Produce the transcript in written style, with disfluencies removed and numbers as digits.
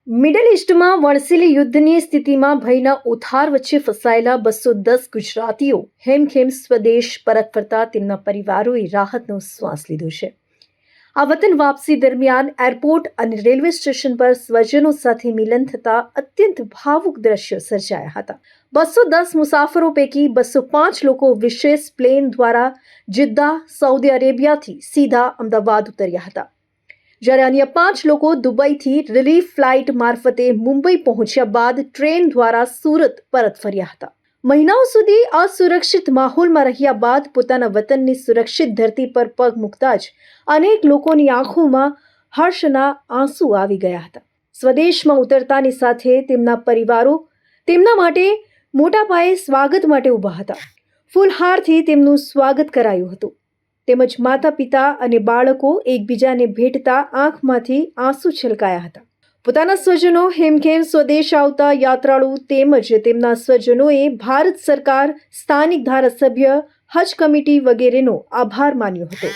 Middle ઇસ્ટમાં વણસેલી યુદ્ધની સ્થિતિમાં ભયના ઉથાર વચ્ચે ફસાયેલા 210 ગુજરાતીઓ હેમખેમ સ્વદેશ પરત ફરતા તેમના પરિવારોએ રાહતનો શ્વાસ લીધો છે। આ વતન વાપસી દરમિયાન એરપોર્ટ અને રેલવે સ્ટેશન પર સ્વજનો સાથે મિલન થતા અત્યંત ભાવુક દ્રશ્યો સર્જાયા હતા। 210 મુસાફરો પૈકી 205 લોકો વિશેષ પ્લેન દ્વારા જિદ્દા, સાઉદી અરેબિયાથી સીધા અમદાવાદ ઉતર્યા હતા, જ્યારે અન્ય 5 લોકો દુબઈથી રિલીફ ફ્લાઇટ મારફતે મુંબઈ પહોંચ્યા બાદ ટ્રેન દ્વારા સુરત પરત ફર્યા હતા। મહિનાઓ સુધી અસુરક્ષિત માહોલમાં રહ્યા બાદ પોતાના વતનની સુરક્ષિત ધરતી પર પગ મૂકતા જ અનેક લોકોની આંખોમાં હર્ષના આંસુ આવી ગયા હતા। સ્વદેશમાં ઉતરતાની સાથે તેમના પરિવારો તેમના માટે મોટા પાયે સ્વાગત માટે ઊભા હતા। ફૂલહારથી તેમનું સ્વાગત કરાયું હતું, તેમજ માતા પિતા અને બાળકો એકબીજાને ભેટતા આંખમાંથી આંસુ છલકાયા હતા। પોતાના સ્વજનો હેમખેમ સ્વદેશ આવતા યાત્રાળુ તેમજ તેમના સ્વજનોએ ભારત સરકાર, સ્થાનિક ધારાસભ્ય, હજ કમિટી વગેરેનો આભાર માન્યો હતો।